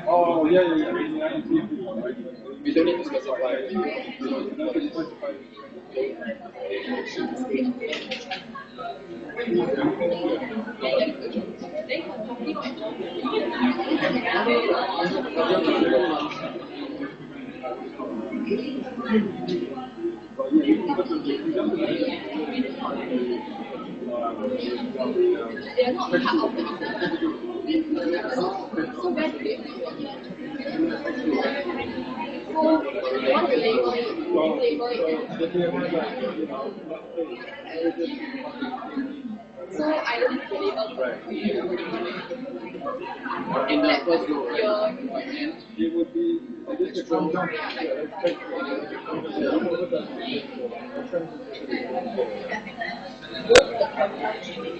Oh, yeah. We don't need to specify. They are not part of the so where do they so what label so I don't have to label In the first row, it would be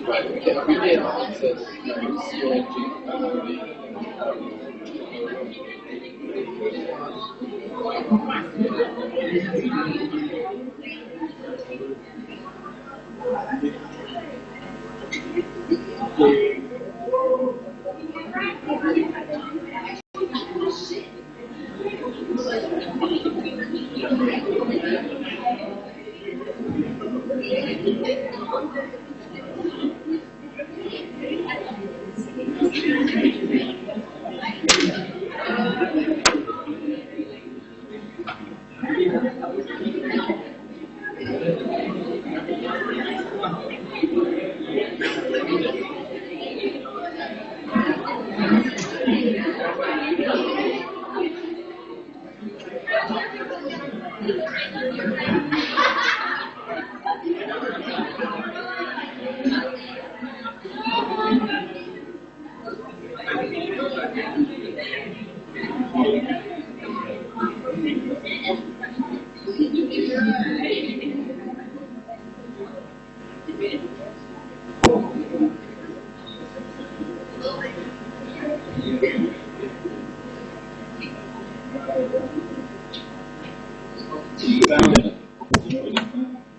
right, we can abbreviate our answers like C O N G.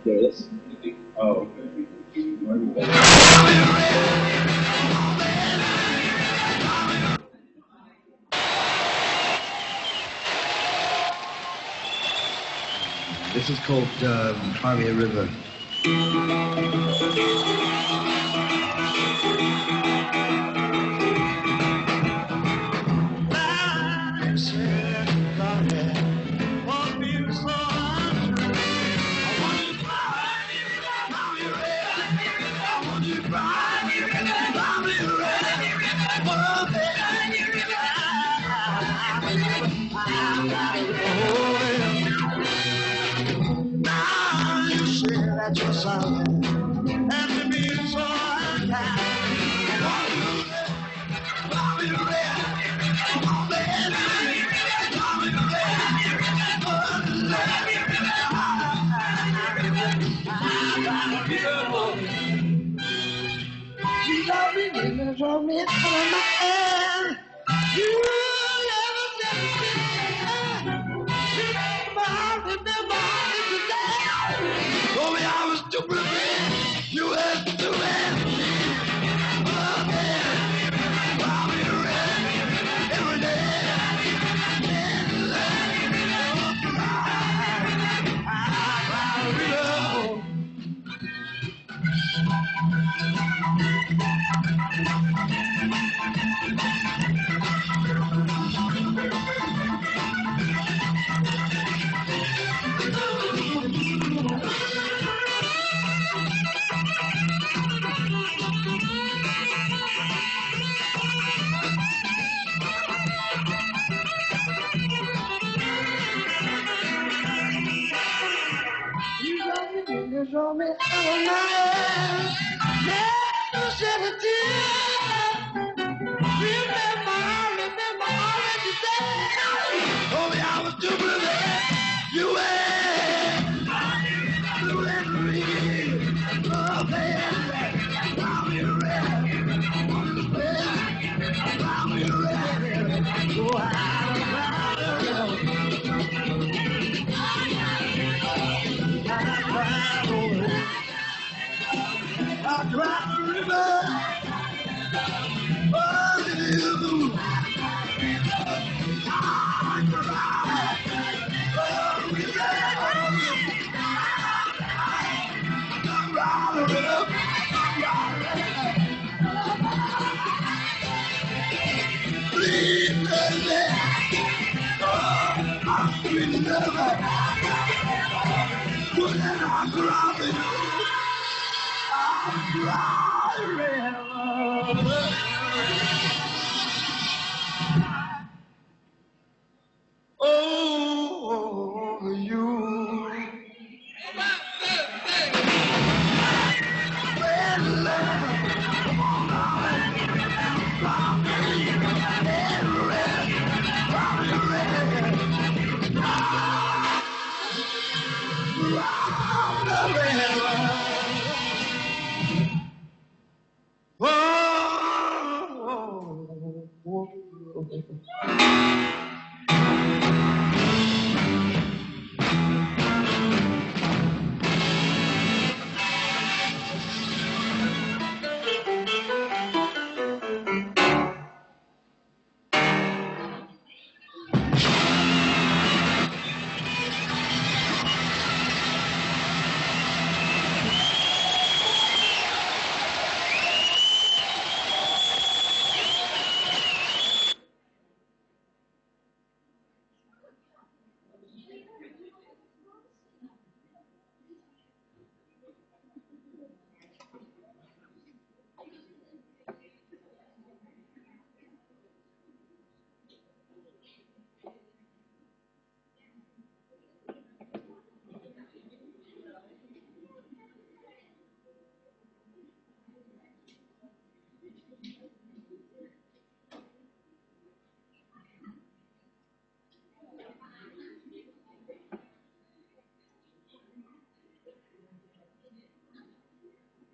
There it is. Oh. This is called Harrier River. You're sorry, and to be so unkind. You love me, you draw me out of my hand. You never said it. Remember, I remember today. Oh, me, I was stupid, man. You had to man. Oh, man. I'll be ready every day. You show me all night. Never shed a tear. Remember all that you said. Oh, yeah, I was too Oh, you.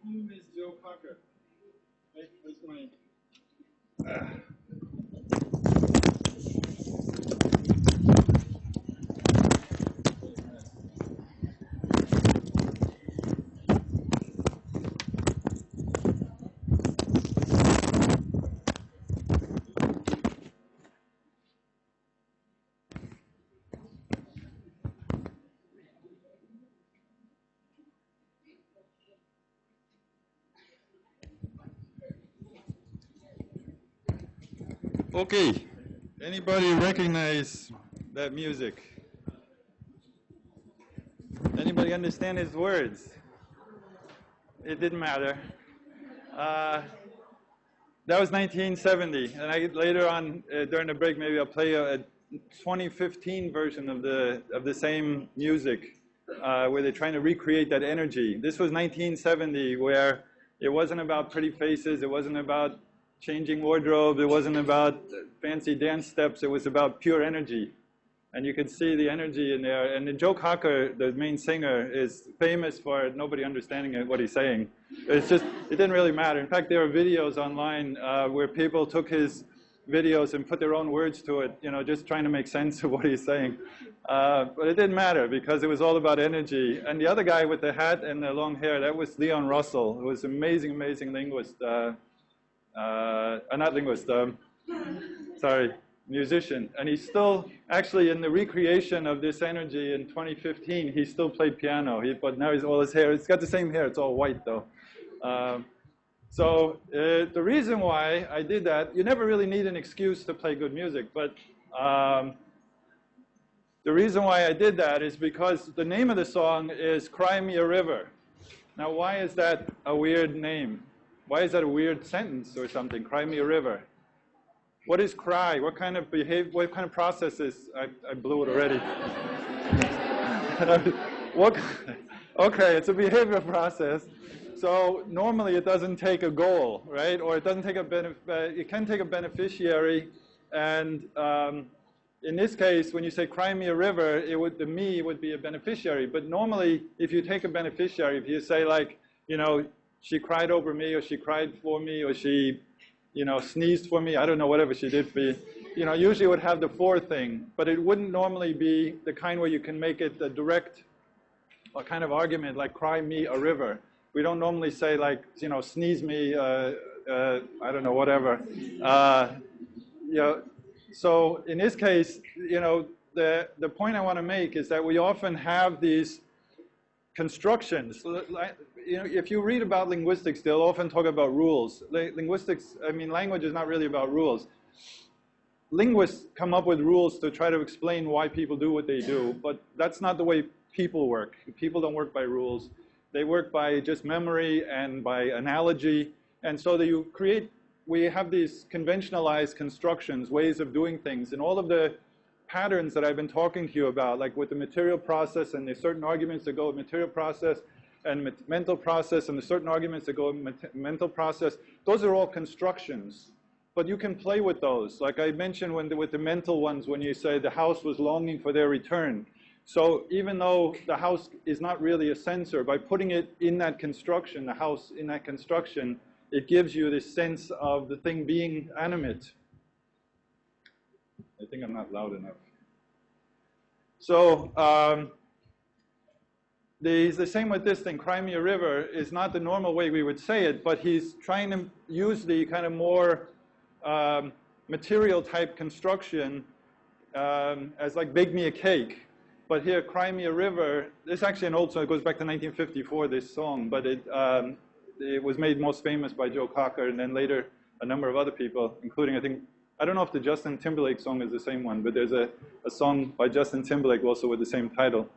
Miss Joe Parker. Hey, where's my... Okay, anybody recognize that music? Anybody understand his words? It didn't matter. That was 1970, and later on during the break maybe I'll play a 2015 version of the same music where they're trying to recreate that energy. This was 1970, where it wasn't about pretty faces, it wasn't about changing wardrobe, it wasn't about fancy dance steps, it was about pure energy. And you could see the energy in there. And Joe Cocker, the main singer, is famous for nobody understanding what he's saying. It's just, it didn't really matter. In fact, there are videos online where people took his videos and put their own words to it, you know, just trying to make sense of what he's saying. But it didn't matter because it was all about energy. And the other guy with the hat and the long hair, that was Leon Russell, who was an amazing, amazing linguist. Not linguist, sorry. Musician, and he's still actually in the recreation of this energy in 2015. He still played piano, but now all his hair, it's got the same hair, it's all white though. The reason why I did that, you never really need an excuse to play good music, but the reason why I did that is because the name of the song is Cry Me a River. Now why is that a weird name? Why is that a weird sentence or something? Cry me a river. What is cry? What kind of what kind of processes? I blew it already. Okay, it's a behavior process. So normally it doesn't take a goal, right? Or it doesn't take it can take a beneficiary. And in this case, when you say cry me a river, the me would be a beneficiary. But normally, if you take a beneficiary, if you say like, you know, she cried over me, or she cried for me, or she, you know, sneezed for me, I don't know, whatever she did for you. you know, usually it would have the for thing, but it wouldn't normally be the kind where you can make it a direct kind of argument, like cry me a river. We don't normally say like, you know, sneeze me, I don't know, whatever. You know, so in this case, you know, the point I want to make is that we often have these constructions. You know, if you read about linguistics, they'll often talk about rules. Linguistics, I mean, language is not really about rules. Linguists come up with rules to try to explain why people do what they do, but that's not the way people work. People don't work by rules. They work by just memory and by analogy. And so that you create, we have these conventionalized constructions, ways of doing things, and all of the patterns that I've been talking to you about, like with the material process, and there's certain arguments that go with material process, and mental process, and the certain arguments that go with mental process, those are all constructions. But you can play with those. Like I mentioned with the mental ones, when you say the house was longing for their return. So even though the house is not really a sensor, by putting it in that construction, the house in that construction, it gives you this sense of the thing being animate. I think I'm not loud enough. So the same with this thing, cry me a river, is not the normal way we would say it, but he's trying to use the kind of more material type construction as like bake me a cake. But here, cry me a river, this is actually an old song, it goes back to 1954, this song, but it was made most famous by Joe Cocker, and then later a number of other people, including, I think, I don't know if the Justin Timberlake song is the same one, but there's a song by Justin Timberlake also with the same title.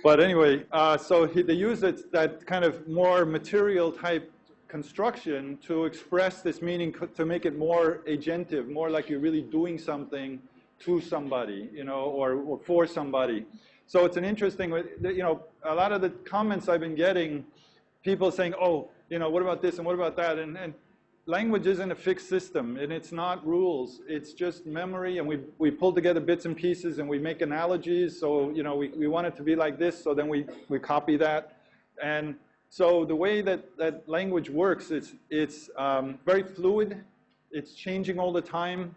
But anyway, so they use that kind of more material type construction to express this meaning, to make it more agentive, more like you're really doing something to somebody, you know, or for somebody. So it's an interesting, you know, a lot of the comments I've been getting, people saying, oh, you know, what about this and what about that? And language isn't a fixed system, and it's not rules. It's just memory, and we pull together bits and pieces, and we make analogies. So, you know, we want it to be like this, so then we copy that. And so the way that language works, it's very fluid. It's changing all the time.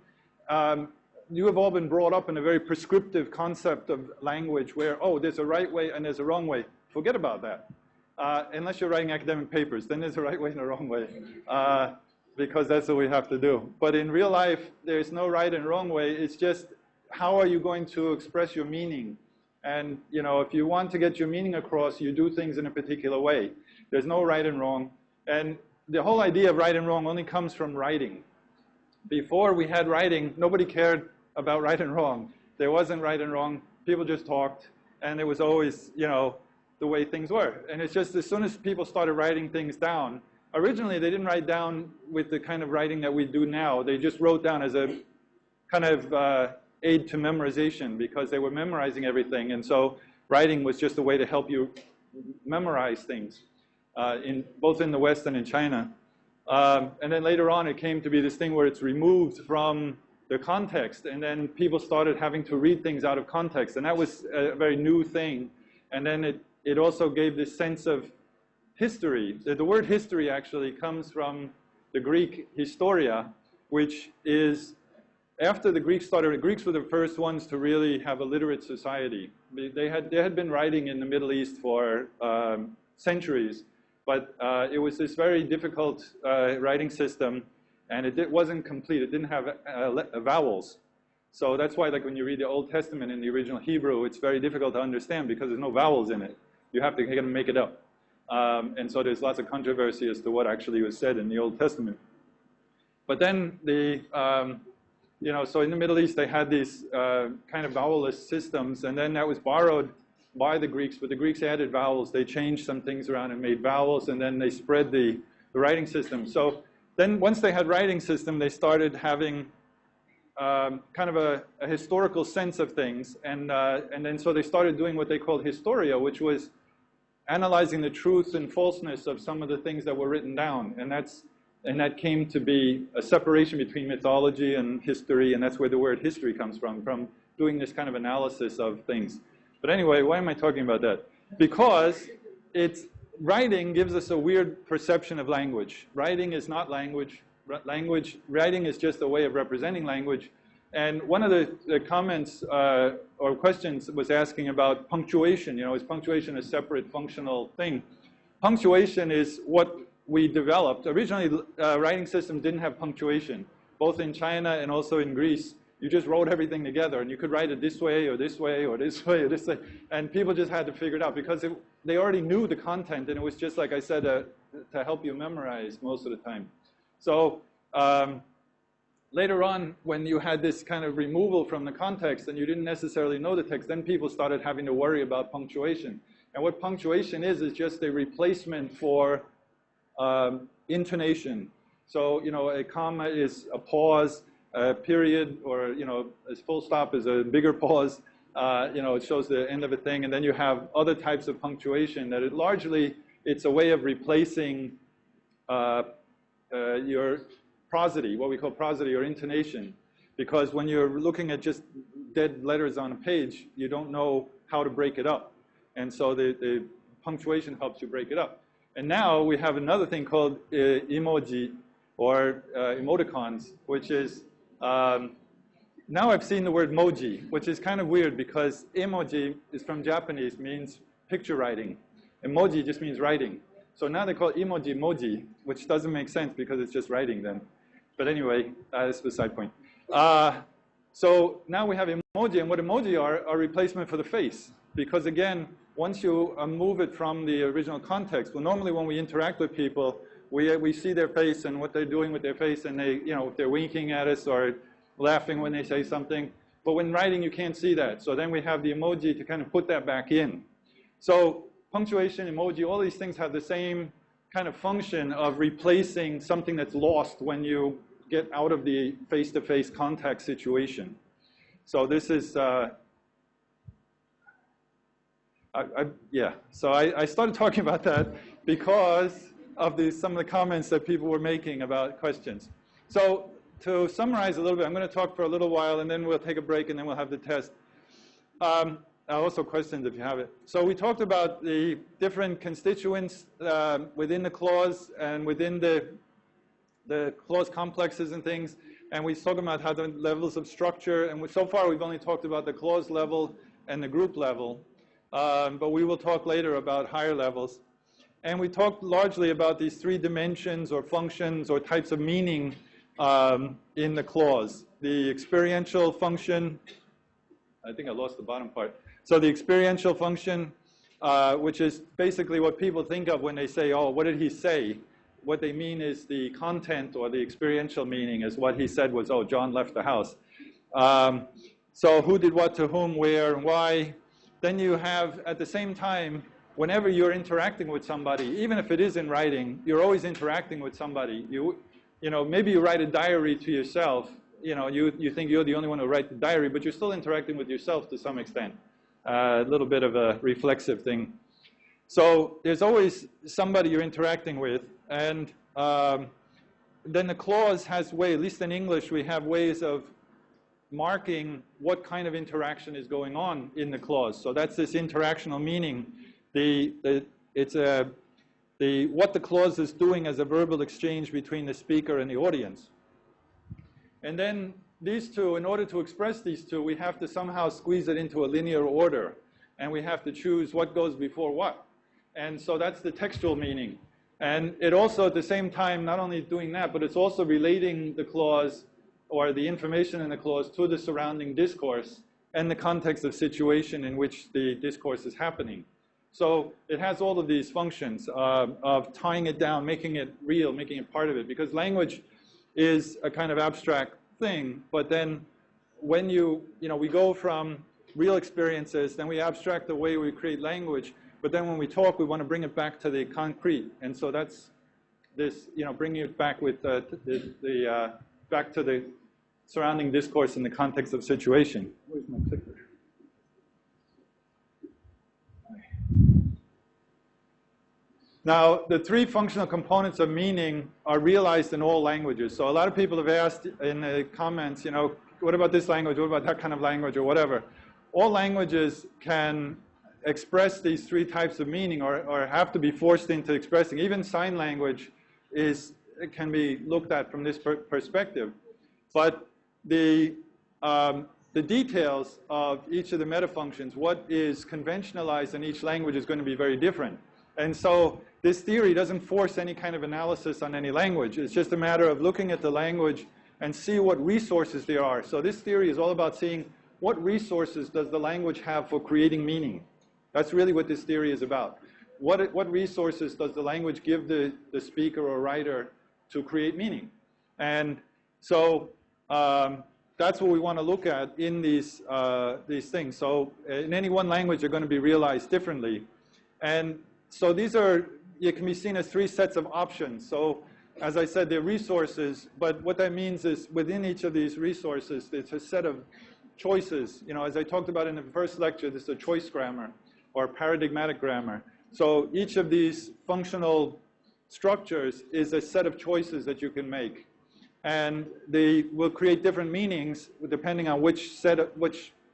You have all been brought up in a very prescriptive concept of language where, oh, there's a right way and there's a wrong way. Forget about that. Unless you're writing academic papers, then there's a right way and a wrong way. Because that's what we have to do. But in real life, there's no right and wrong way. It's just, how are you going to express your meaning? And, you know, if you want to get your meaning across, you do things in a particular way. There's no right and wrong. And the whole idea of right and wrong only comes from writing. Before we had writing, nobody cared about right and wrong. There wasn't right and wrong. People just talked. And it was always, you know, the way things were. And it's just, as soon as people started writing things down, originally they didn't write down with the kind of writing that we do now. They just wrote down as a kind of aid to memorization, because they were memorizing everything. And so writing was just a way to help you memorize things, both in the West and in China. And then later on, it came to be this thing where it's removed from the context, and then people started having to read things out of context. And that was a very new thing. And then it also gave this sense of history. The word history actually comes from the Greek historia, which is, after the Greeks started, the Greeks were the first ones to really have a literate society. They had been writing in the Middle East for centuries, but it was this very difficult writing system, and it wasn't complete. It didn't have vowels. So that's why, like, when you read the Old Testament in the original Hebrew, it's very difficult to understand because there's no vowels in it. You have to make it up. And so there's lots of controversy as to what actually was said in the Old Testament. But then you know, so in the Middle East, they had these kind of vowelless systems, and then that was borrowed by the Greeks, but the Greeks added vowels. They changed some things around and made vowels, and then they spread the writing system. So then once they had writing system, they started having kind of a historical sense of things, and then so they started doing what they called historia, which was analyzing the truth and falseness of some of the things that were written down, and that came to be a separation between mythology and history, and that's where the word history comes from doing this kind of analysis of things. But anyway, why am I talking about that? Because writing gives us a weird perception of language. Writing is not language. language, writing is just a way of representing language. And one of the comments or questions was asking about punctuation. You know, is punctuation a separate functional thing? Punctuation is what we developed. Originally, writing systems didn't have punctuation, both in China and also in Greece. You just wrote everything together, and you could write it this way or this way or this way or this way, and people just had to figure it out because they already knew the content, and it was just, like I said, to help you memorize most of the time. So later on, when you had this kind of removal from the context and you didn't necessarily know the text, then people started having to worry about punctuation. And what punctuation is just a replacement for intonation. So, you know, a comma is a pause, a period, or, you know, a full stop is a bigger pause. You know, it shows the end of a thing. And then you have other types of punctuation that it's a way of replacing your prosody, what we call prosody or intonation. Because when you're looking at just dead letters on a page, you don't know how to break it up. And so the punctuation helps you break it up. And now we have another thing called emoji or emoticons, which is, now I've seen the word moji, which is kind of weird because emoji is from Japanese, means picture writing. Emoji just means writing. So now they call it emoji moji, which doesn't make sense because it's just writing then. But anyway, that's the side point. So now we have emoji, and what emoji are replacement for the face. Because again, once you move it from the original context, well, normally when we interact with people, we see their face and what they're doing with their face, and they, you know, if they're winking at us or laughing when they say something. But when writing, you can't see that. So then we have the emoji to kind of put that back in. So punctuation, emoji, all these things have the same kind of function of replacing something that's lost when you get out of the face-to-face contact situation. So this is, So I started talking about that because of some of the comments that people were making about questions. So to summarize a little bit, I'm going to talk for a little while, and then we'll take a break, and then we'll have the test. Also questions if you have it. So we talked about the different constituents within the clause and within the clause complexes and things. And we talked about how the levels of structure, and so far we've only talked about the clause level and the group level. But we will talk later about higher levels. And we talked largely about these three dimensions or functions or types of meaning in the clause. The experiential function, I think I lost the bottom part. So the experiential function, which is basically what people think of when they say, oh, what did he say? What they mean is the content or the experiential meaning is what he said was, oh, John left the house. So who did what to whom, where, and why. Then you have, at the same time, whenever you're interacting with somebody, even if it is in writing, you're always interacting with somebody. You know, maybe you write a diary to yourself. You know, you think you're the only one who writes the diary, but you're still interacting with yourself to some extent. A little bit of a reflexive thing. So there's always somebody you're interacting with. And then the clause has ways, at least in English, we have ways of marking what kind of interaction is going on in the clause. So that's this interactional meaning. What the clause is doing as a verbal exchange between the speaker and the audience. And then these two, in order to express these two, we have to somehow squeeze it into a linear order. And we have to choose what goes before what. And so that's the textual meaning. And it also, at the same time, not only doing that, but it's also relating the clause or the information in the clause to the surrounding discourse and the context of situation in which the discourse is happening. So it has all of these functions of tying it down, making it real, making it part of it. Because language is a kind of abstract thing, but then when we go from real experiences, then we abstract the way we create language, but then when we talk, we want to bring it back to the concrete. And so that's this, bringing it back with back to the surrounding discourse in the context of situation. Where's my clicker? Now, the three functional components of meaning are realized in all languages. So a lot of people have asked in the comments, what about this language? What about that kind of language or whatever? All languages can express these three types of meaning or have to be forced into expressing. Even sign language is can be looked at from this perspective. But the details of each of the metafunctions, what is conventionalized in each language, is going to be very different. And so this theory doesn't force any kind of analysis on any language. It's just a matter of looking at the language and see what resources there are. So this theory is all about seeing what resources does the language have for creating meaning. That's really what this theory is about. What resources does the language give the speaker or writer to create meaning? And so that's what we want to look at in these things. So in any one language, they're going to be realized differently. And so these are, it can be seen as three sets of options. So as I said, they're resources, but what that means is within each of these resources, it's a set of choices. You know, as I talked about in the first lecture, this is a choice grammar or paradigmatic grammar. So each of these functional structures is a set of choices that you can make. And they will create different meanings depending on which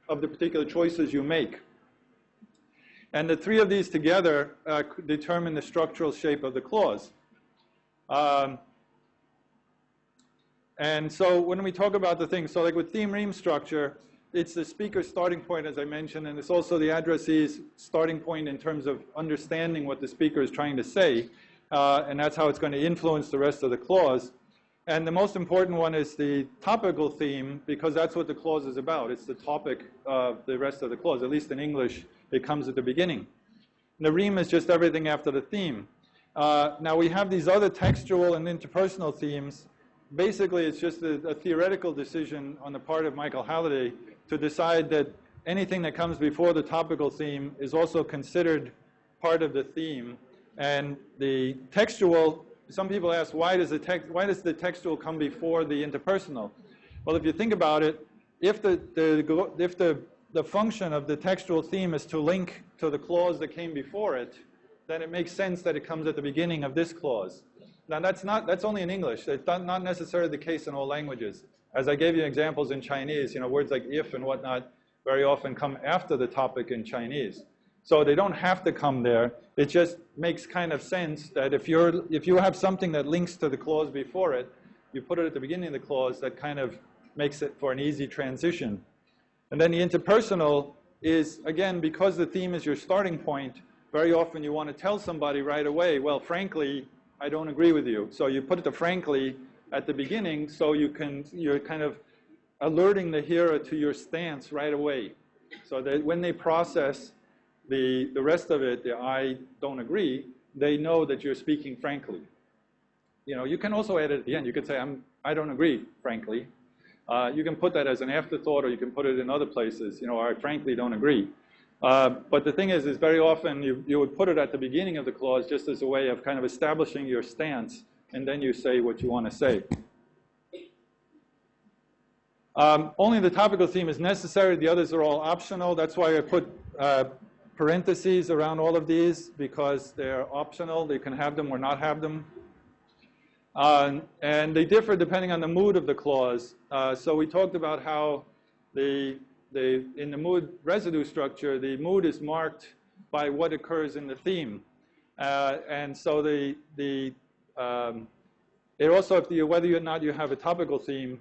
of the particular choices you make. And the three of these together determine the structural shape of the clause. And so when we talk about the things, so like with theme-reme structure, it's the speaker's starting point, as I mentioned, and it's also the addressee's starting point in terms of understanding what the speaker is trying to say. And that's how it's going to influence the rest of the clause. And the most important one is the topical theme, because that's what the clause is about. It's the topic of the rest of the clause. At least in English, it comes at the beginning. And the reme is just everything after the theme. Now we have these other textual and interpersonal themes. Basically, it's just a theoretical decision on the part of Michael Halliday to decide that anything that comes before the topical theme is also considered part of the theme. And the textual, some people ask, why does the textual come before the interpersonal? Well, if you think about it, if the function of the textual theme is to link to the clause that came before it, then it makes sense that it comes at the beginning of this clause. Now that's only in English. It's not necessarily the case in all languages. As I gave you examples in Chinese, you know, words like if and whatnot very often come after the topic in Chinese. So they don't have to come there. It just makes kind of sense that if you have something that links to the clause before it, you put it at the beginning of the clause, that kind of makes it for an easy transition. And then the interpersonal is, again, because the theme is your starting point, very often you want to tell somebody right away, well, frankly, I don't agree with you. So you put it to frankly at the beginning, so you're kind of alerting the hearer to your stance right away. So that when they process the rest of it, the I don't agree, they know that you're speaking frankly. You know, you can also add it at the end. You could say, I don't agree, frankly. You can put that as an afterthought, or you can put it in other places, you know, I frankly don't agree. But the thing is very often you would put it at the beginning of the clause just as a way of kind of establishing your stance, and then you say what you want to say. Only the topical theme is necessary. The others are all optional. That's why I put parentheses around all of these, because they're optional. They can have them or not have them. And they differ depending on the mood of the clause. So we talked about how in the mood residue structure, the mood is marked by what occurs in the theme. And so it also, whether or not you have a topical theme,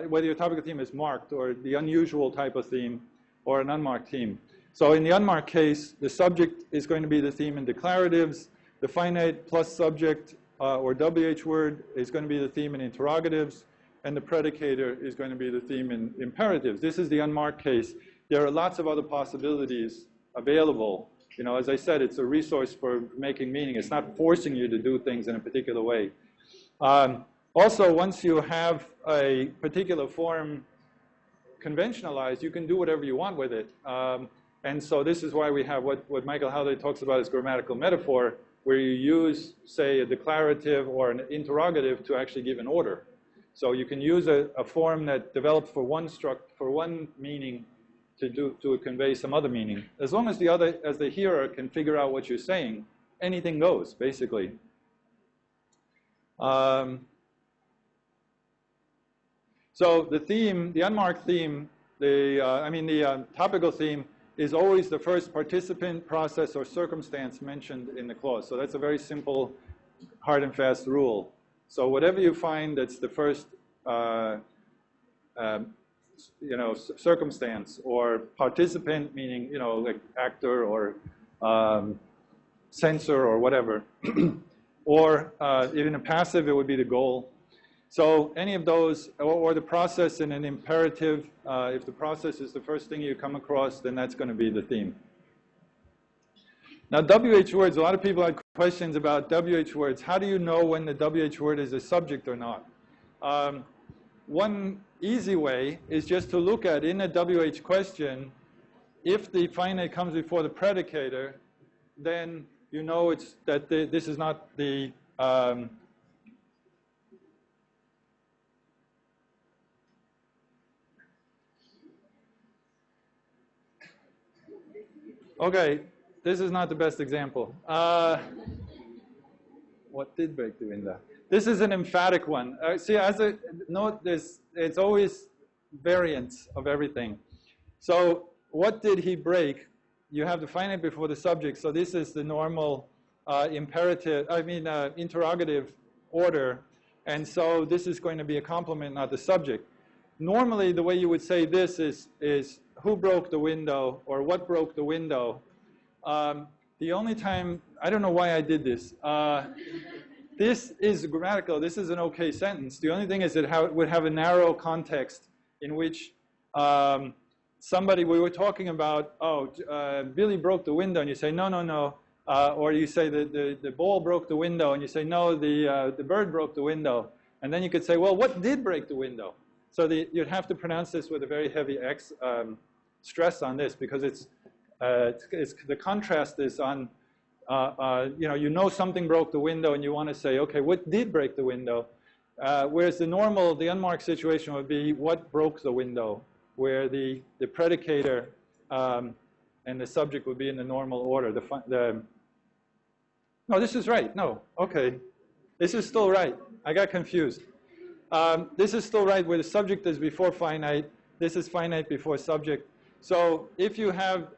whether your topical theme is marked, or the unusual type of theme, or an unmarked theme. So in the unmarked case, the subject is going to be the theme in declaratives. The finite plus subject or WH word is going to be the theme in interrogatives. And the predicator is going to be the theme in imperatives. This is the unmarked case. There are lots of other possibilities available. You know, as I said, it's a resource for making meaning. It's not forcing you to do things in a particular way. Also, once you have a particular form conventionalized, you can do whatever you want with it. And so this is why we have what Michael Halliday talks about as grammatical metaphor, where you use, say, a declarative or an interrogative to actually give an order. So you can use a form that developed for one meaning to convey some other meaning. As long as the hearer can figure out what you're saying, anything goes, basically. So the theme, the unmarked theme, the topical theme is always the first participant, process, or circumstance mentioned in the clause. So that's a very simple, hard and fast rule. So whatever you find that's the first, circumstance, or participant, meaning, like actor or censor or whatever, or even a passive, it would be the goal. So any of those, or the process in an imperative, if the process is the first thing you come across, then that's going to be the theme. Now, WH words, a lot of people had questions about WH words. How do you know when the WH word is a subject or not? One easy way is just to look at, in a WH question, if the finite comes before the predicator, then you know it's that this is not the okay, this is not the best example. What did break the window? This is an emphatic one. See, as a note, it's always variants of everything. So what did he break? You have the finite before the subject, so this is the normal interrogative order, and so this is going to be a complement, not the subject. Normally, the way you would say this is who broke the window, or what broke the window. The only time, I don't know why I did this. This is grammatical. This is an okay sentence. The only thing is that it would have a narrow context in which we were talking about, Billy broke the window, and you say, no. Or you say the ball broke the window, and you say, no, the bird broke the window. And then you could say, well, what did break the window? So you'd have to pronounce this with a very heavy stress on this, because it's the contrast is on, something broke the window, and you want to say, okay, what did break the window? Whereas the unmarked situation would be what broke the window, where the predicator and the subject would be in the normal order. No, this is right. No, okay. This is still right. I got confused. This is still right, where the subject is before finite. This is finite before subject. So if you have...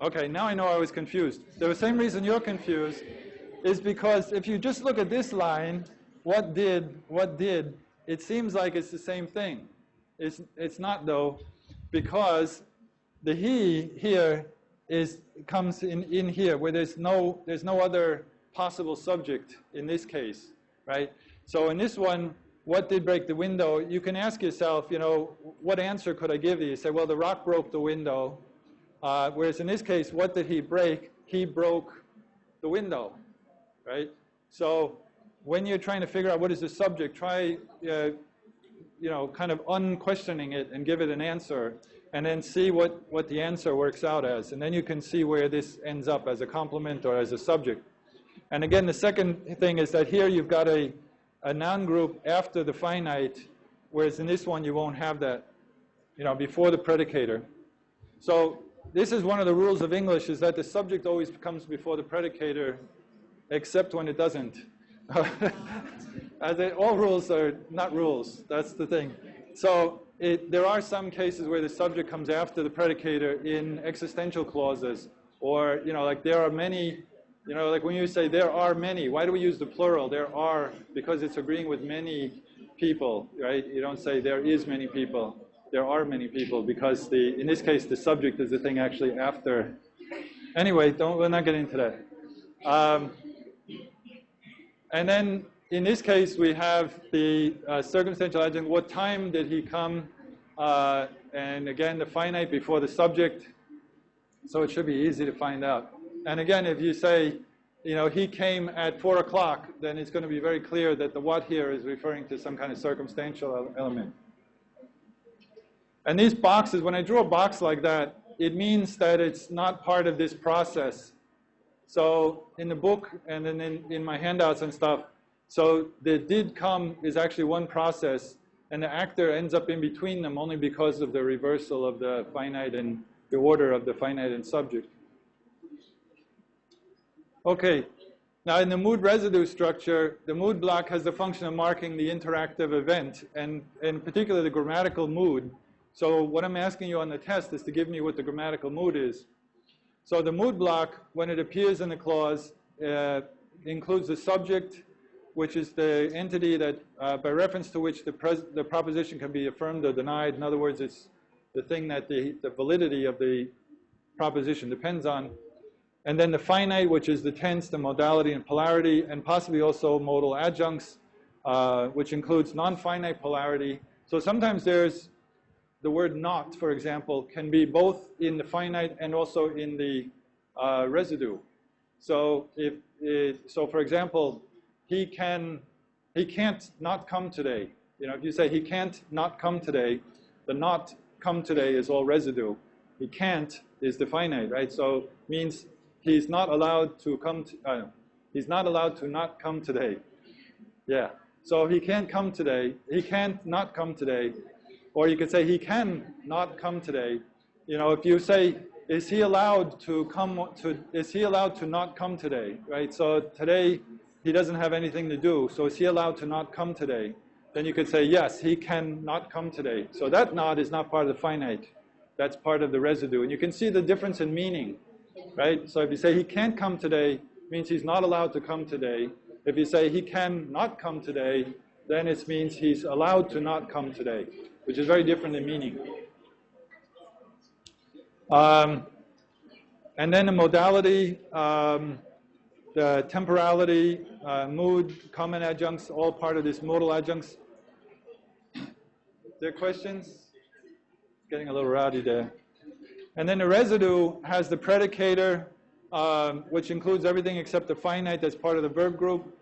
okay, now I know I was confused. The same reason you're confused is because if you just look at this line, what did, it seems like it's the same thing. It's not, though, because the he here comes in here, where there's no other possible subject in this case, right? So in this one, what did break the window? You can ask yourself, what answer could I give you? You say, well, the rock broke the window. Whereas in this case, what did he break? He broke the window, right? So when you're trying to figure out what is the subject, try, kind of unquestioning it and give it an answer, and then see what the answer works out as. And then you can see where this ends up as a complement or as a subject. And again, the second thing is that here you've got a noun group after the finite, whereas in this one you won't have that, before the predicator. So this is one of the rules of English, is that the subject always comes before the predicator, except when it doesn't. All rules are not rules. That's the thing. So there are some cases where the subject comes after the predicator in existential clauses, or like there are many. Like when you say there are many, why do we use the plural? There are, because it's agreeing with many people, right? You don't say there is many people. There are many people, because in this case the subject is the thing actually after. Anyway, we're not getting into that. And then in this case we have the circumstantial adjunct. What time did he come? And again, the finite before the subject. So it should be easy to find out. And again, if you say, he came at 4 o'clock, then it's going to be very clear that the what here is referring to some kind of circumstantial element. And these boxes, when I draw a box like that, it means that it's not part of this process. So in the book and then in my handouts and stuff, so the did come is actually one process, and the actor ends up in between them only because of the reversal of the finite and the order of the finite and subject. Okay, now in the mood residue structure, the mood block has the function of marking the interactive event, and in particular the grammatical mood. So what I'm asking you on the test is to give me what the grammatical mood is. So the mood block, when it appears in the clause, includes the subject, which is the entity that, by reference to which the proposition can be affirmed or denied. In other words, it's the thing that the validity of the proposition depends on. And then the finite, which is the tense, the modality, and polarity, and possibly also modal adjuncts, which includes non-finite polarity. So sometimes there's the word not, for example, can be both in the finite and also in the residue. So so for example, he can't not come today. You know, if you say he can't not come today, the not come today is all residue. He can't is the finite, right? So means he's not allowed to come. He's not allowed to not come today. Yeah. So he can't come today. He can't not come today. Or you could say he can not come today. You know, if you say, is he allowed to is he allowed to not come today, right? So today he doesn't have anything to do, so is he allowed to not come today? Then you could say, yes, he can not come today. So that not is not part of the finite. That's part of the residue. And you can see the difference in meaning, right? So if you say he can't come today, it means he's not allowed to come today. If you say he can not come today, then it means he's allowed to not come today, which is very different in meaning. And then the modality, the temporality, mood, common adjuncts, all part of this modal adjuncts. Is there questions? It's getting a little rowdy there. And then the residue has the predicator, which includes everything except the finite that's part of the verb group.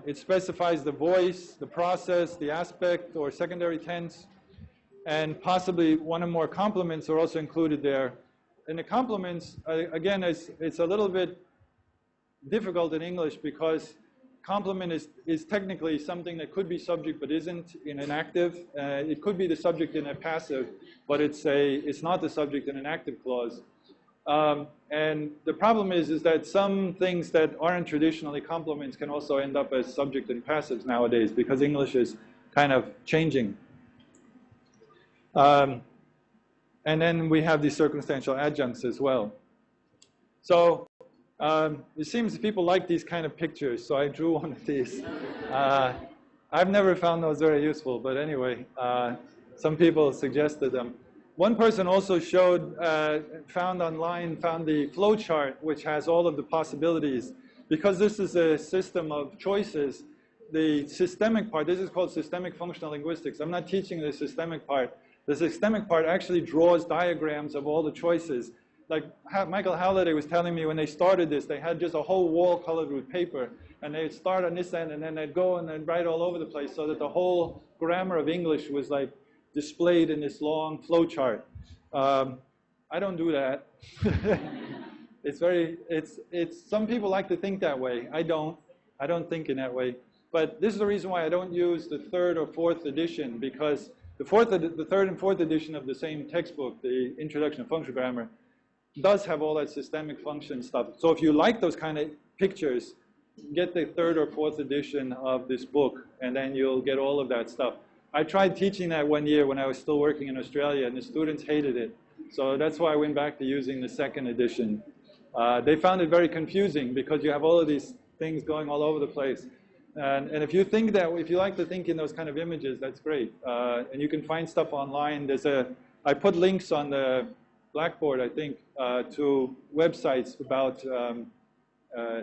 It specifies the voice, the process, the aspect, or secondary tense. And possibly one or more complements are also included there. And the complements, again, it's a little bit difficult in English because complement is technically something that could be subject but isn't in an active. It could be the subject in a passive, but it's not the subject in an active clause. And the problem is that some things that aren't traditionally complements can also end up as subject and passives nowadays because English is kind of changing. And then we have these circumstantial adjuncts as well. So it seems people like these kind of pictures, so I drew one of these. I've never found those very useful, but anyway, some people suggested them. One person also found the flow chart, which has all of the possibilities. Because this is a system of choices, the systemic part, this is called systemic functional linguistics. I'm not teaching the systemic part. The systemic part actually draws diagrams of all the choices. Like Michael Halliday was telling me when they started this, they had just a whole wall colored with paper, and they'd start on this end, and then they'd go and they'd write all over the place so that the whole grammar of English was like displayed in this long flow chart. I don't do that. Some people like to think that way. I don't think in that way. But this is the reason why I don't use the third or fourth edition, because the third and fourth edition of the same textbook, the Introduction to Functional Grammar, does have all that systemic function stuff. So if you like those kind of pictures, get the third or fourth edition of this book, and then you'll get all of that stuff. I tried teaching that one year when I was still working in Australia, and the students hated it. So that's why I went back to using the second edition. They found it very confusing because you have all of these things going all over the place. And if you think that, if you like to think in those kind of images, that's great. And you can find stuff online. I put links on the Blackboard, I think, to websites about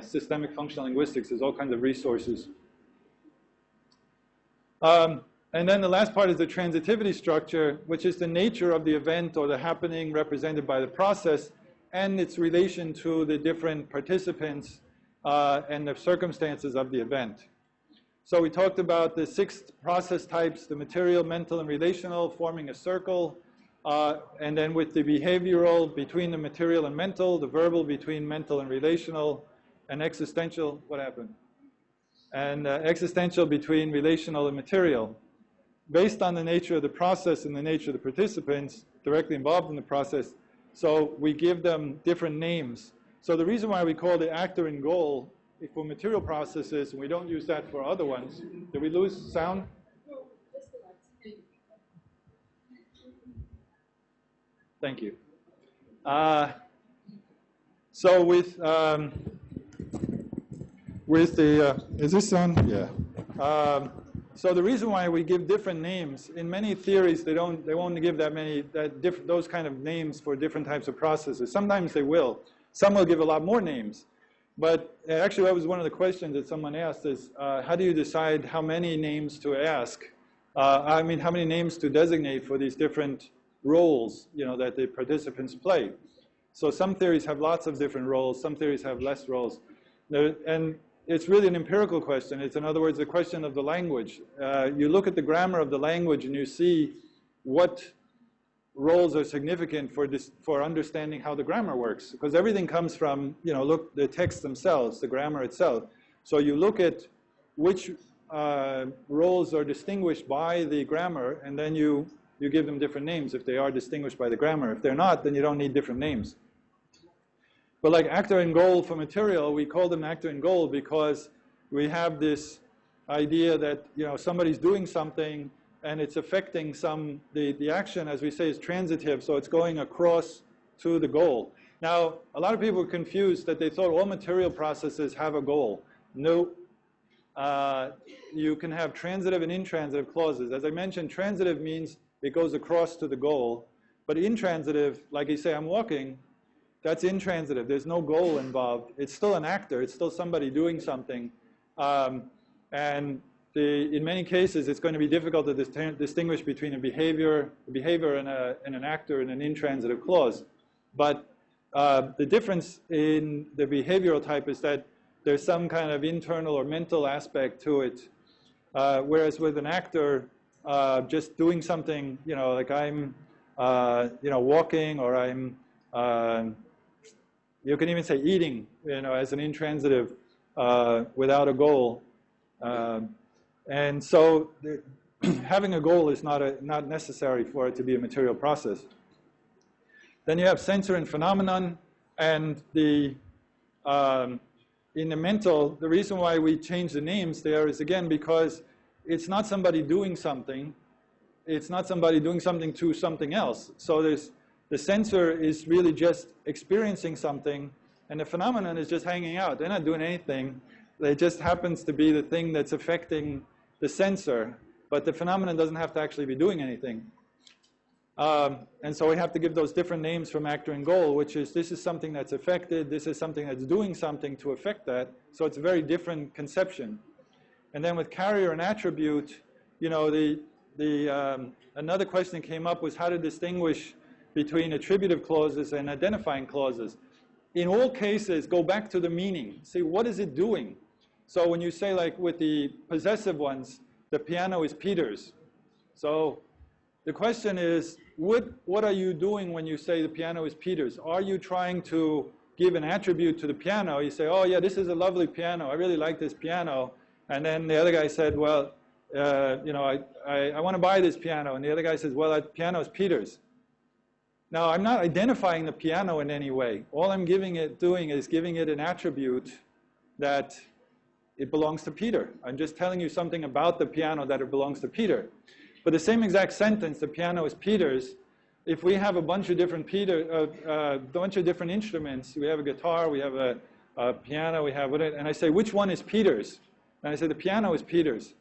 systemic functional linguistics. There's all kinds of resources. And then the last part is the transitivity structure, which is the nature of the event or the happening represented by the process and its relation to the different participants and the circumstances of the event. So we talked about the 6 process types, the material, mental, and relational, forming a circle. And then with the behavioral between the material and mental, the verbal between mental and relational, and existential, what happened? And existential between relational and material. Based on the nature of the process and the nature of the participants directly involved in the process, so we give them different names. So the reason why we call the actor and goal for material processes, and we don't use that for other ones. Did we lose sound? Thank you. So with the, is this on? Yeah. So the reason why we give different names, in many theories, they won't give that many, those kind of names for different types of processes. Sometimes they will. Some will give a lot more names. But actually, that was one of the questions that someone asked is, how do you decide how many names to ask? I mean, how many names to designate for these different roles, that the participants play? So some theories have lots of different roles. Some theories have less roles. And it's really an empirical question. It's, in other words, a question of the language. You look at the grammar of the language and you see what roles are significant for understanding how the grammar works. Because everything comes from, look, the texts themselves, the grammar itself. So you look at which roles are distinguished by the grammar, and then you give them different names if they are distinguished by the grammar. If they're not, then you don't need different names. But like actor and goal for material, we call them actor and goal because we have this idea that somebody's doing something and it's affecting the action, as we say, is transitive, so it's going across to the goal. Now, a lot of people are confused that they thought all material processes have a goal. No. You can have transitive and intransitive clauses. As I mentioned, transitive means it goes across to the goal, but intransitive, like you say, I'm walking, that's intransitive. There's no goal involved. It's still an actor. It's still somebody doing something. And in many cases, it's going to be difficult to distinguish between a behavior and an actor in an intransitive clause. But the difference in the behavioral type is that there's some kind of internal or mental aspect to it. Whereas with an actor, just doing something, like I'm, walking, or I'm, you can even say eating, as an intransitive without a goal. And so having a goal is not necessary for it to be a material process. Then you have sensor and phenomenon, and in the mental, the reason why we change the names there is, again, because it's not somebody doing something. It's not somebody doing something to something else. So the sensor is really just experiencing something, and the phenomenon is just hanging out. They're not doing anything. It just happens to be the thing that's affecting the sensor, but the phenomenon doesn't have to actually be doing anything. And so we have to give those different names from actor and goal, which is this is something that's affected, this is something that's doing something to affect that. So it's a very different conception. And then with carrier and attribute, another question that came up was how to distinguish between attributive clauses and identifying clauses. In all cases, go back to the meaning. See, what is it doing? So when you say, like with the possessive ones, the piano is Peter's. So the question is, what are you doing when you say the piano is Peter's? Are you trying to give an attribute to the piano? You say, oh yeah, this is a lovely piano. I really like this piano. And then the other guy said, well, I want to buy this piano. And the other guy says, well, that piano is Peter's. Now, I'm not identifying the piano in any way. All I'm doing is giving it an attribute that it belongs to Peter. I'm just telling you something about the piano that it belongs to Peter. But the same exact sentence, the piano is Peter's, if we have a bunch of different different instruments, we have a guitar, we have a piano, we have whatever, and I say, which one is Peter's? And I say, the piano is Peter's.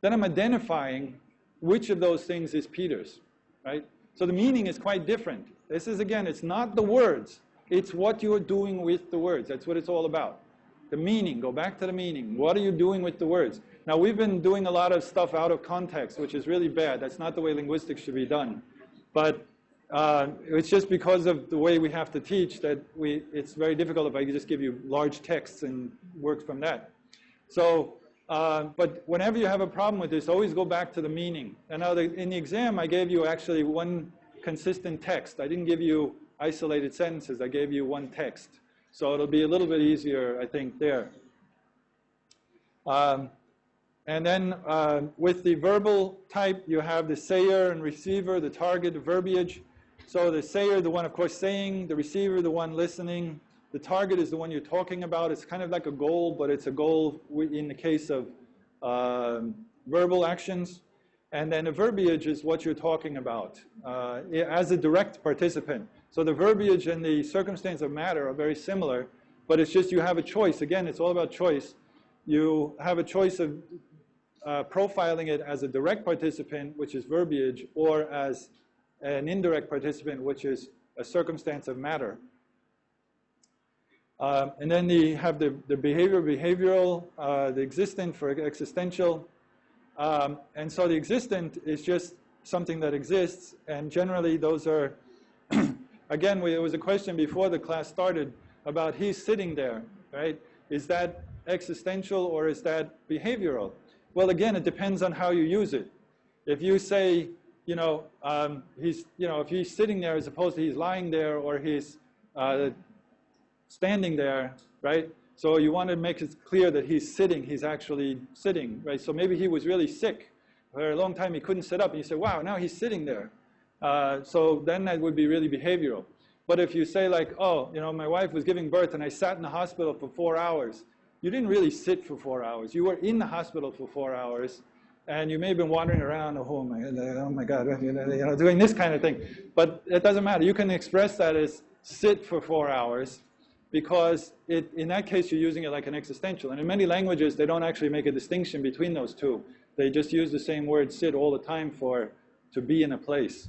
Then I'm identifying which of those things is Peter's, right? So the meaning is quite different. This is, again, it's not the words. It's what you're doing with the words. That's what it's all about. The meaning, go back to the meaning. What are you doing with the words? Now, we've been doing a lot of stuff out of context, which is really bad. That's not the way linguistics should be done. But it's just because of the way we have to teach that it's very difficult if I just give you large texts and work from that. So, but whenever you have a problem with this, always go back to the meaning. And now in the exam, I gave you actually one consistent text. I didn't give you isolated sentences. I gave you one text. So it'll be a little bit easier, I think, there. And then with the verbal type, you have the sayer and receiver, the target, the verbiage. So the sayer, the one, of course, saying, the receiver, the one listening. The target is the one you're talking about. It's kind of like a goal, but it's a goal in the case of verbal actions. And then the verbiage is what you're talking about as a direct participant. So the verbiage and the circumstance of matter are very similar, but it's just you have a choice. Again, it's all about choice. You have a choice of profiling it as a direct participant, which is verbiage, or as an indirect participant, which is a circumstance of matter. And then you have the behavioral, the existent for existential. And so the existent is just something that exists, and generally those are, again, there was a question before the class started about he's sitting there, right? Is that existential or is that behavioral? Well, again, it depends on how you use it. If you say, if he's sitting there as opposed to he's lying there or he's standing there, right? So you want to make it clear that he's sitting, he's actually sitting, right? So maybe he was really sick. For a long time he couldn't sit up, and you say, wow, now he's sitting there. So then that would be really behavioral. But if you say like, oh, my wife was giving birth and I sat in the hospital for 4 hours, you didn't really sit for 4 hours. You were in the hospital for 4 hours, and you may have been wandering around, oh my God, doing this kind of thing. But it doesn't matter. You can express that as sit for 4 hours, because in that case you're using it like an existential. And in many languages they don't actually make a distinction between those two. They just use the same word sit all the time to be in a place.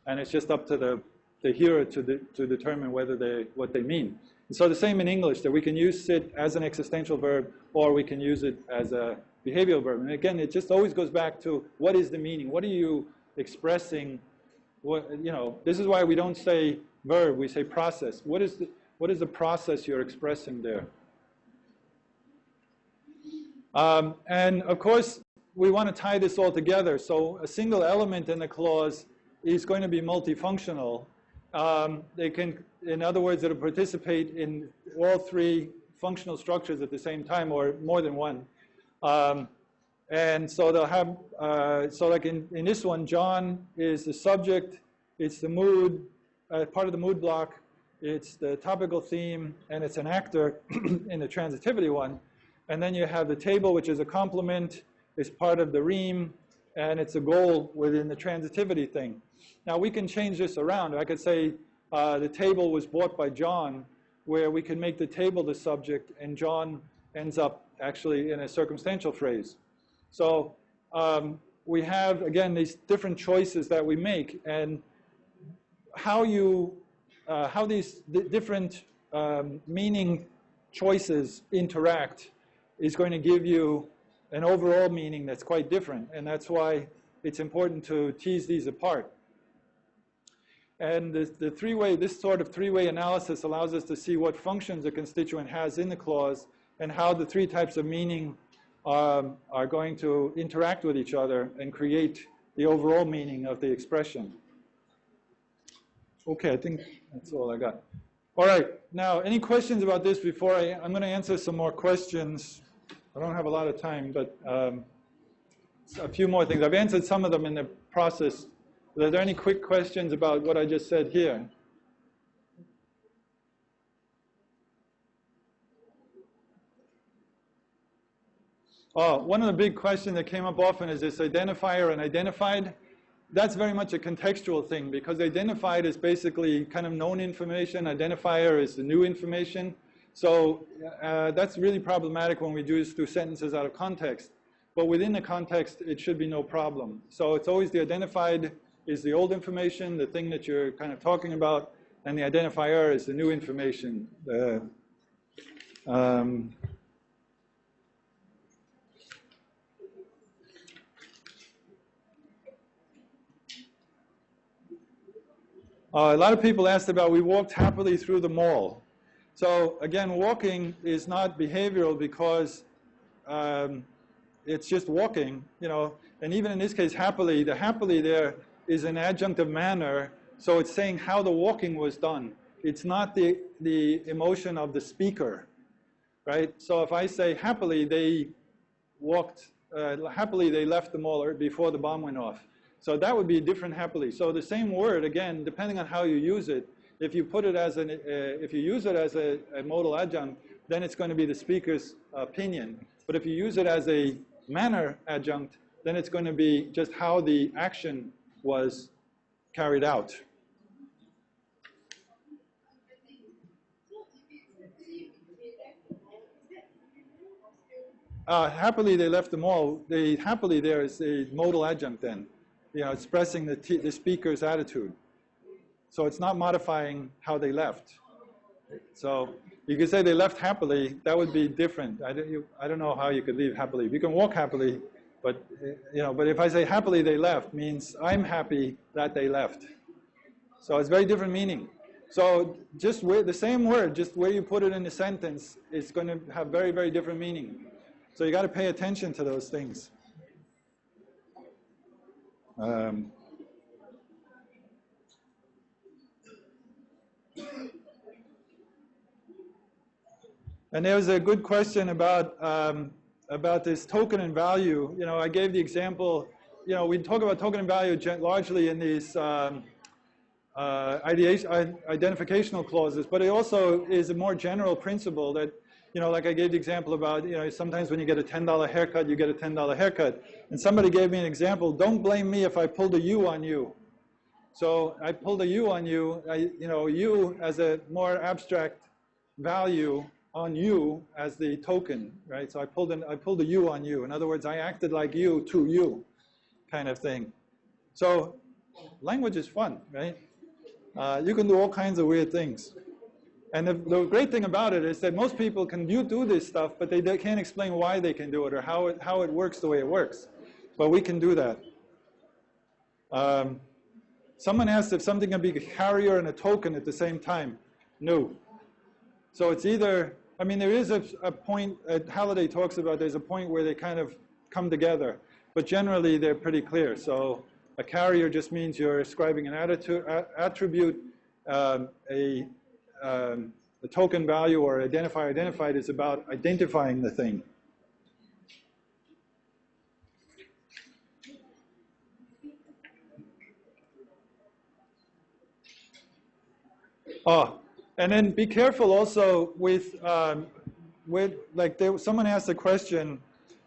And it's just up to the hearer to determine what they mean. And so the same in English, that we can use sit as an existential verb, or we can use it as a behavioral verb. And again, it just always goes back to what is the meaning? What are you expressing? This is why we don't say verb, we say process. What is the process you're expressing there? And of course, we want to tie this all together. So a single element in the clause is going to be multifunctional. They can, in other words, it'll participate in all three functional structures at the same time, or more than one. And so they'll have, so like in this one, John is the subject, it's the mood, part of the mood block, it's the topical theme, and it's an actor in the transitivity one. And then you have the table, which is a complement, it's part of the ream, and it's a goal within the transitivity thing. Now we can change this around. I could say the table was bought by John, where we can make the table the subject, and John ends up actually in a circumstantial phrase. So we have, again, these different choices that we make, and how these different meaning choices interact is going to give you an overall meaning that's quite different, and that's why it's important to tease these apart. And this sort of three-way analysis allows us to see what functions a constituent has in the clause and how the three types of meaning are going to interact with each other and create the overall meaning of the expression. Okay, I think that's all I got. All right, now any questions about this before I'm going to answer some more questions. I don't have a lot of time, but a few more things. I've answered some of them in the process. Are there any quick questions about what I just said here? Oh, one of the big questions that came up often is this identifier and identified. That's very much a contextual thing, because identified is basically kind of known information. Identifier is the new information. So that's really problematic when we do sentences out of context. But within the context, it should be no problem. So it's always the identified is the old information, the thing that you're kind of talking about, and the identifier is the new information. A lot of people asked about, we walked happily through the mall. So again, walking is not behavioral because it's just walking, and even in this case, happily, the happily there is an adjunct of manner, so it's saying how the walking was done. It's not the emotion of the speaker, right? So if I say happily they walked, happily they left the mall before the bomb went off. So that would be different happily. So the same word, again, depending on how you use it, if you put it as if you use it as a modal adjunct, then it's going to be the speaker's opinion. But if you use it as a manner adjunct, then it's going to be just how the action was carried out. happily they left the mall. The happily there is a modal adjunct then, expressing the speaker's attitude. So it's not modifying how they left. So you could say they left happily. That would be different. I don't know how you could leave happily. You can walk happily, but but if I say happily they left, means I'm happy that they left. So it's very different meaning. So just the same word, just where you put it in the sentence, is going to have very, very different meaning. So you got to pay attention to those things. And there was a good question about this token and value. I gave the example. We talk about token and value largely in these identificational clauses, but it also is a more general principle that, like I gave the example about, sometimes when you get a $10 haircut, you get a $10 haircut. And somebody gave me an example, don't blame me if I pulled a U on you. So I pulled a U on you, U as a more abstract value on you as the token, right? So I pulled a U on you. In other words, I acted like you to you, kind of thing. So language is fun, right? You can do all kinds of weird things. And the great thing about it is that most people can do this stuff, but they can't explain why they can do it or how it works the way it works. But we can do that. Someone asked if something can be a carrier and a token at the same time. No. So it's either, there is a point, Halliday talks about, there's a point where they kind of come together. But generally, they're pretty clear. So a carrier just means you're ascribing an attribute. A token value or identifier identified is about identifying the thing. And then be careful also with someone asked a question,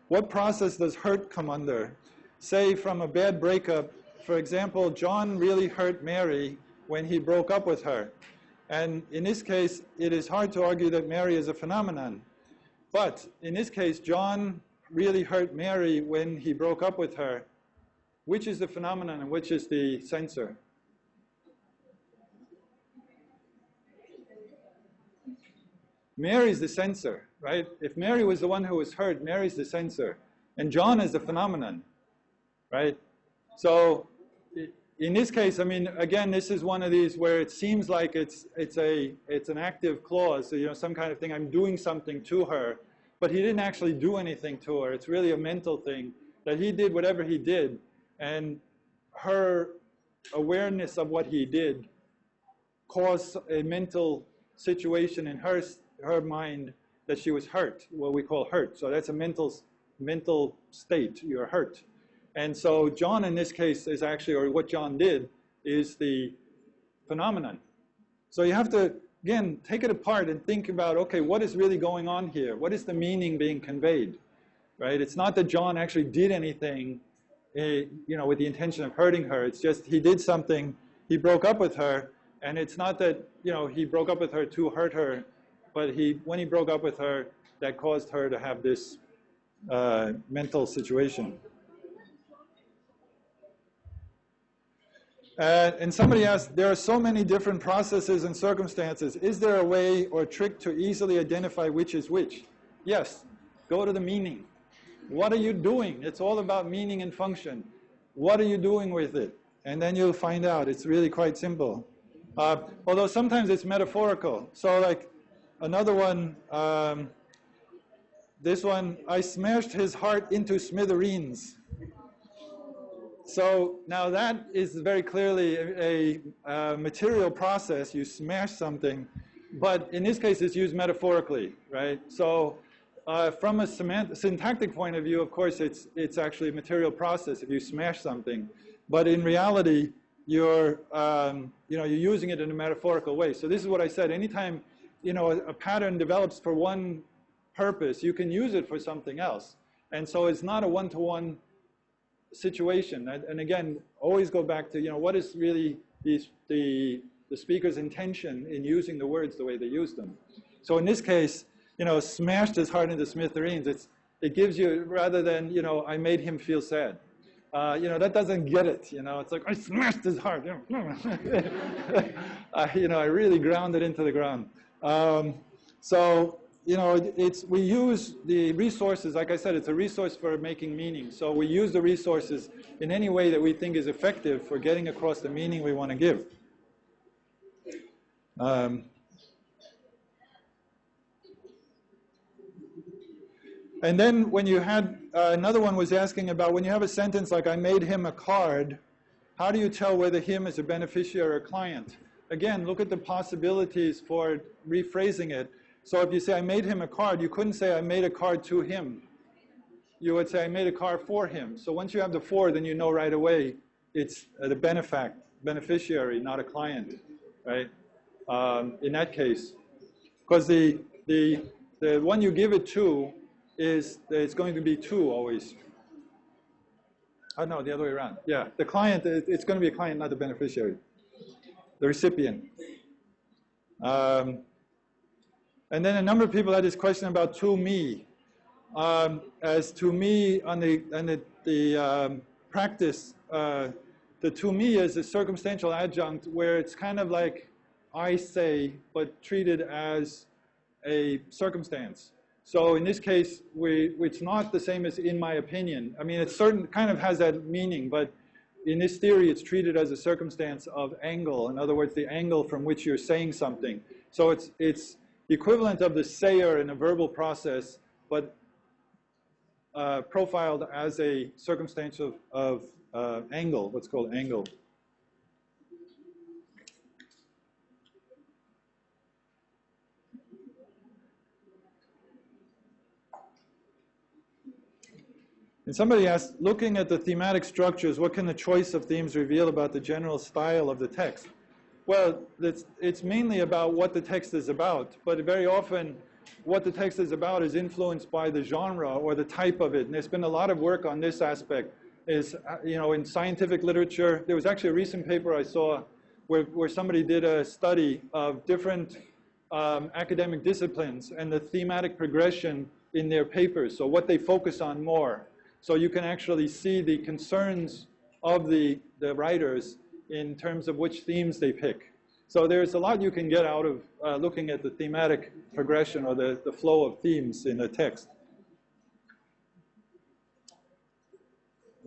what process does hurt come under? Say from a bad breakup, for example, John really hurt Mary when he broke up with her. And in this case, it is hard to argue that Mary is a phenomenon. But in this case, John really hurt Mary when he broke up with her. Which is the phenomenon and which is the censor? Mary's the censor, right? If Mary was the one who was hurt, Mary's the censor. And John is the phenomenon, right? So in this case, again, this is one of these where it seems like it's an active clause, so, some kind of thing, I'm doing something to her, but he didn't actually do anything to her. It's really a mental thing, that he did whatever he did, and her awareness of what he did caused a mental situation in her mind that she was hurt, what we call hurt. So that's a mental state, you're hurt. And so John in this case is actually, or what John did, is the phenomenon. So you have to, again, take it apart and think about, okay, what is really going on here? What is the meaning being conveyed, right? It's not that John actually did anything, with the intention of hurting her. It's just he did something, he broke up with her, and it's not that, he broke up with her to hurt her, but when he broke up with her, that caused her to have this mental situation. And somebody asked, there are so many different processes and circumstances. Is there a way or trick to easily identify which is which? Yes. Go to the meaning. What are you doing? It's all about meaning and function. What are you doing with it? And then you'll find out. It's really quite simple. Although sometimes it's metaphorical. So like another one, this one, I smashed his heart into smithereens. So now that is very clearly a material process. You smash something, but in this case it's used metaphorically, right? So from a syntactic point of view, of course, it's actually a material process if you smash something, but in reality, you're using it in a metaphorical way. So this is what I said. Anytime a pattern develops for one purpose, you can use it for something else, and so it's not a one-to-one situation. And again, always go back to what is really the speaker's intention in using the words the way they use them. So in this case, smashed his heart into smithereens. It gives you, rather than, you know, I made him feel sad. You know, that doesn't get it. You know, it's like, I smashed his heart. You know, I really ground it into the ground. So, you know, we use the resources, like I said, it's a resource for making meaning. So we use the resources in any way that we think is effective for getting across the meaning we want to give. And then when you had, another one was asking about when you have a sentence like, I made him a card, how do you tell whether him is a beneficiary or a client? Again, look at the possibilities for rephrasing it. So if you say, I made him a card, you couldn't say, I made a card to him. You would say, I made a card for him. So once you have the for, then you know right away it's the beneficiary, not a client, right? In that case. Because the one you give it to it's going to be to always. Oh, no, the other way around. Yeah, the client, it's going to be a client, not the beneficiary. The recipient. And then a number of people had this question about to me. As to me on the practice, the to me is a circumstantial adjunct where it's kind of like I say, but treated as a circumstance. So in this case, it's not the same as in my opinion. I mean, it kind of has that meaning, but in this theory, it's treated as a circumstance of angle. In other words, the angle from which you're saying something. So it's the equivalent of the sayer in a verbal process, but profiled as a circumstance of angle, what's called angle. And somebody asked, looking at the thematic structures, what can the choice of themes reveal about the general style of the text? Well, it's mainly about what the text is about, but very often what the text is about is influenced by the genre or the type of it. And there's been a lot of work on this aspect. You know, in scientific literature, there was actually a recent paper I saw where somebody did a study of different academic disciplines and the thematic progression in their papers, so what they focus on more. So you can actually see the concerns of the writers in terms of which themes they pick. So there's a lot you can get out of looking at the thematic progression or the flow of themes in a text.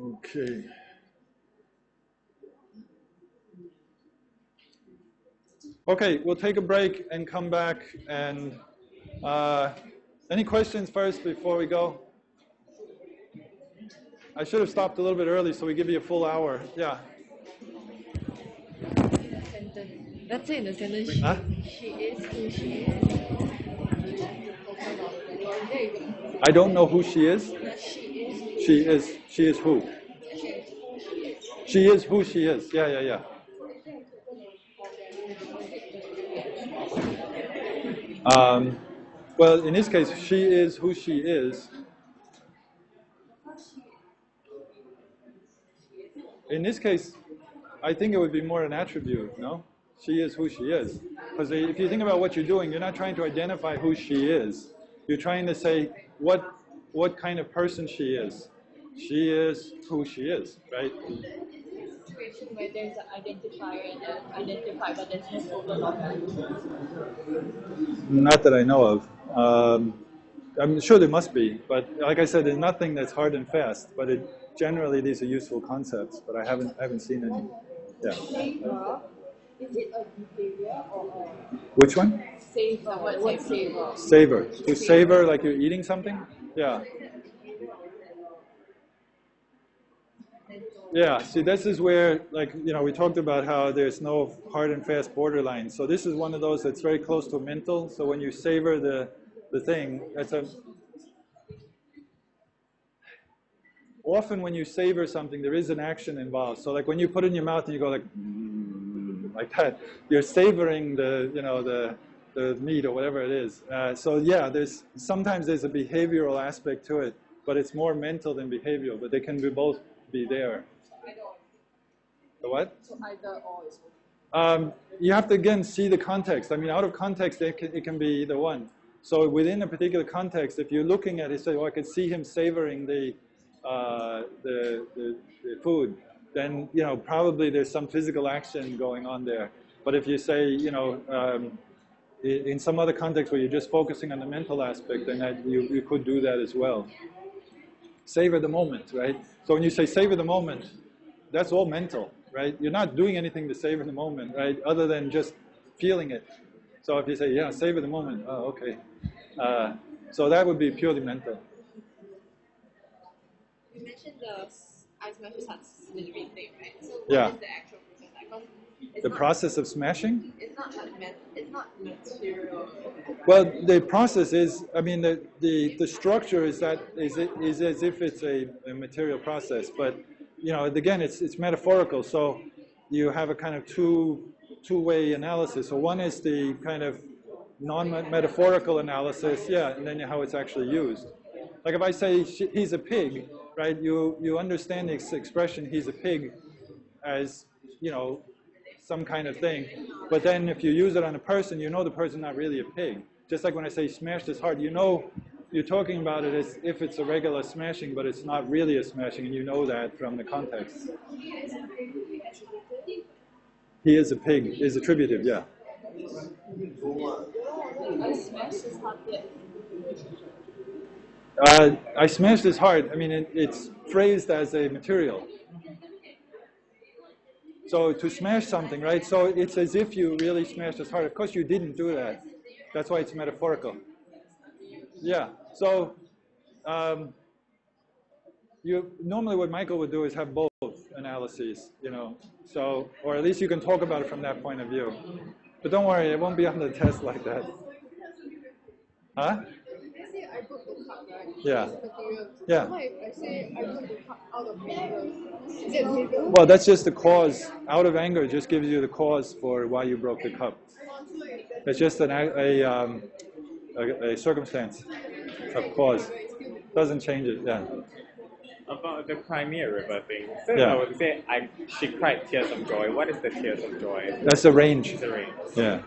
Okay. Okay, we'll take a break and come back. And any questions first before we go? I should have stopped a little bit early so we give you a full hour. Yeah. Let's say in the sentence, she is who she is. I don't know who she is. She is. She is who? She is who she is. Yeah. Well, in this case, she is who she is. In this case, I think it would be more an attribute, no? She is who she is. Because if you think about what you're doing, you're not trying to identify who she is. You're trying to say what kind of person she is. She is who she is, right? Situation where there's an identifier and an identifier, but there's no overlap. Not that I know of. I'm sure there must be, but like I said, there's nothing that's hard and fast. But generally, these are useful concepts. But I haven't seen any. Yeah. Savor, is it a behavior or a... Which one? Savor. What's like savor? Savor. To savor, like you're eating something? Yeah. Yeah, see, this is where, like, you know, we talked about how there's no hard and fast borderline. So this is one of those that's very close to mental. So when you savor the thing, often when you savor something, there is an action involved. So like when you put it in your mouth and you go like that, you're savoring the meat or whatever it is. So yeah, sometimes there's a behavioral aspect to it, but it's more mental than behavioral. But they can both be there. The what? So either or is you have to again see the context. I mean, out of context, it can be either one. So within a particular context, if you're looking at it, say, oh, I could see him savoring the food, then, you know, probably there's some physical action going on there. But if you say, you know, in some other context where you're just focusing on the mental aspect, then you could do that as well. Savor the moment, right? So when you say savor the moment, that's all mental, right? You're not doing anything to savor the moment, right? Other than just feeling it. So if you say, yeah, savor the moment, oh, okay. So that would be purely mental. You mentioned the I smash his heart slithering thing, right? So what Yeah. is the actual process like? 'Cause The process of smashing? It's not like it's not material. Well, the process is, I mean, the structure is that is as if it's a material process, but you know, again, it's metaphorical. So you have a kind of two-way analysis. So one is the kind of non-metaphorical analysis, yeah, and then how it's actually used. Like if I say he's a pig, right? You understand the expression "he's a pig" as, you know, some kind of thing. But then if you use it on a person, you know the person's not really a pig. Just like when I say smashed his heart, you know you're talking about it as if it's a regular smashing, but it's not really a smashing, and you know that from the context. He is a pig is attributive, yeah. I smashed his heart yet. I smashed his heart. I mean, it's phrased as a material. So to smash something, right? So it's as if you really smashed his heart. Of course, you didn't do that. That's why it's metaphorical. Yeah. So you normally what Michael would do is have both analyses, you know. So, or at least you can talk about it from that point of view. But don't worry, it won't be on the test like that. Huh? Let's say I broke the cup, right? Yeah. Material. Yeah. What if I say I broke the cup out of anger? Is it legal? Well, that's just the cause. Out of anger just gives you the cause for why you broke the cup. It's just a circumstance of cause. Doesn't change it. Yeah. About the Crimea River thing. So Yeah. I would say she cried tears of joy. What is the tears of joy? That's the range. It's a range. Yeah.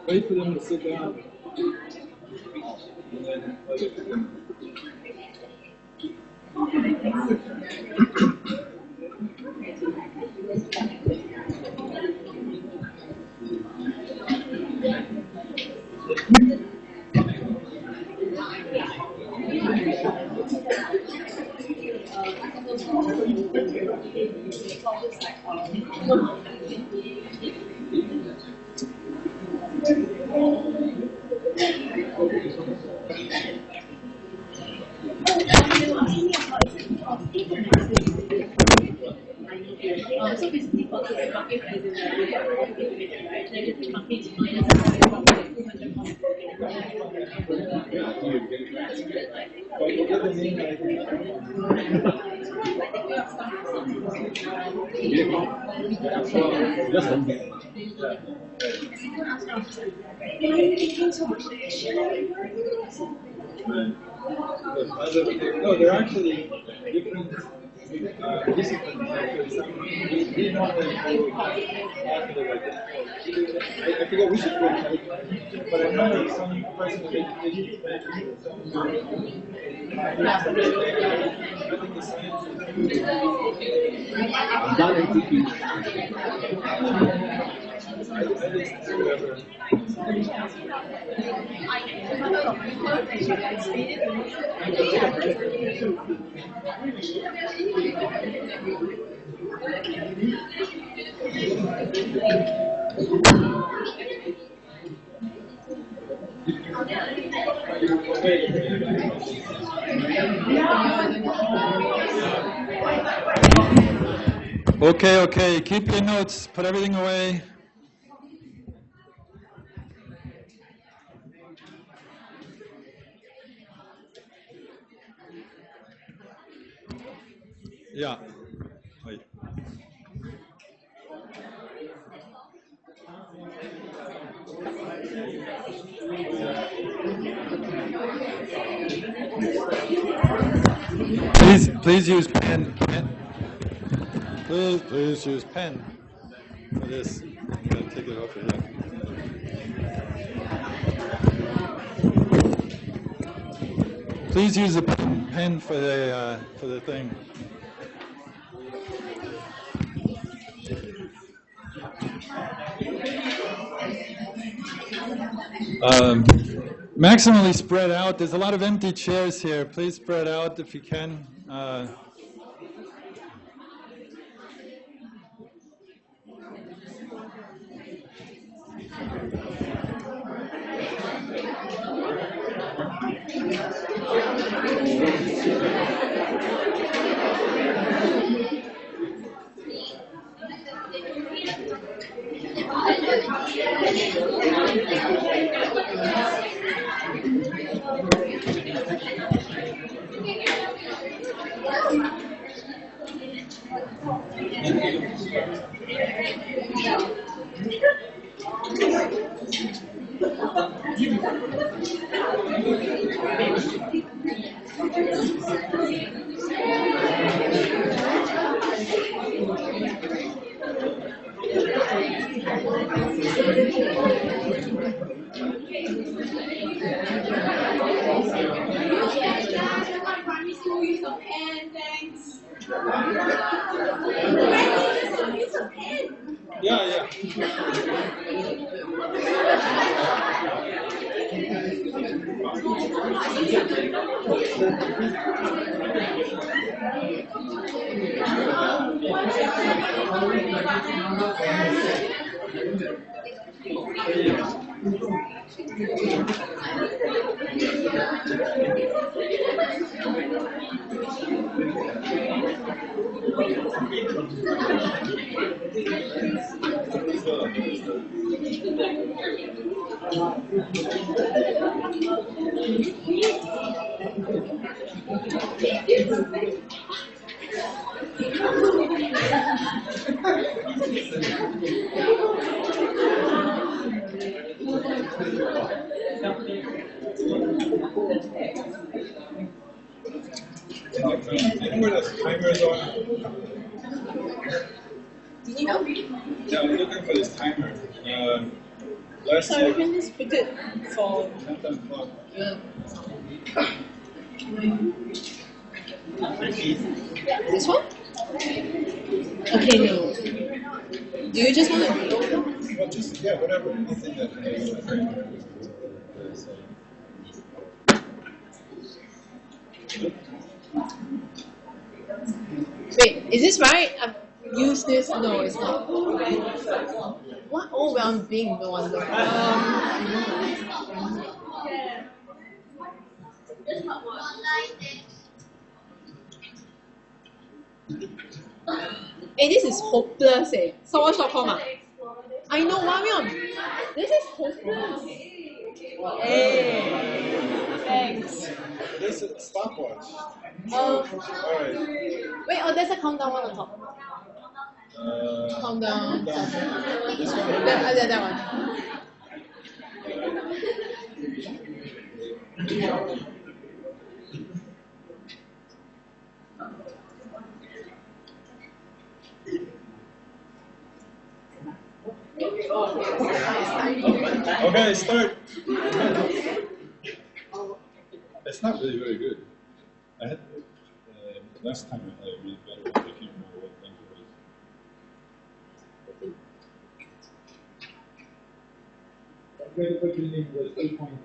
Wait for them to sit down. So basically, positive market is in the negative market is minus 100%. No, they're actually different disciplines. We normally go after I forget which approach, but I know that some person of education I think the science Okay, keep your notes, put everything away. Yeah. Wait. Please use pen. Please use pen for this. I'm going to take it off of here. Please use a pen for the thing. Maximally spread out. There's a lot of empty chairs here. Please spread out if you can. Yeah. You know where those timers are? Did you help? Yeah, I'm looking for this timer. Last So you can just put it for 10 o'clock. this one? Okay, no. Do you just want to Well, just, yeah, whatever. Anything that has a timer. Wait, is this right? I've used this. No, it's not. What? Oh, well, I'm being no wonder. Hey, this is hopeless. Sawatch.com. I know, Wamion. This is hopeless. Hey, thanks. There's a stopwatch. Alright. Wait, oh, there's a countdown one on top. Countdown. This one? That one. Okay, start. It's not really very good. I had last time I had a really better one. I can't remember what thing it was. Very quick reading was 8 point.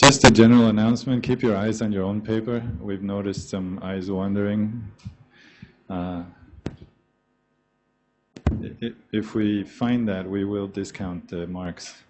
Just a general announcement, keep your eyes on your own paper. We've noticed some eyes wandering. If we find that, we will discount the marks.